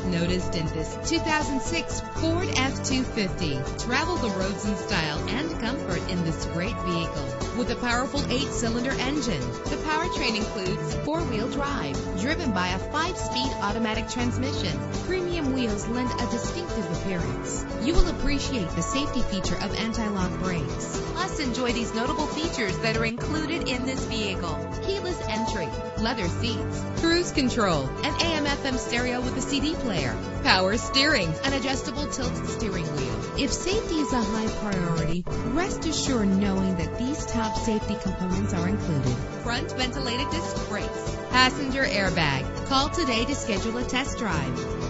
noticed in this 2006 Ford F-250. Travel the roads in style and comfort in this great vehicle. With a powerful 8-cylinder engine, the powertrain includes 4-wheel drive, driven by a 5-speed automatic transmission. Premium wheels lend a distinctive appearance. You will appreciate the safety feature of anti-lock brakes. Plus, enjoy these notable features that are included in this vehicle: keyless entry, leather seats, cruise control, an AM/FM stereo with a CD player, power steering, an adjustable tilt steering wheel. If safety is a high priority, rest assured knowing that these top safety components are included: front ventilated disc brakes, passenger airbag. Call today to schedule a test drive.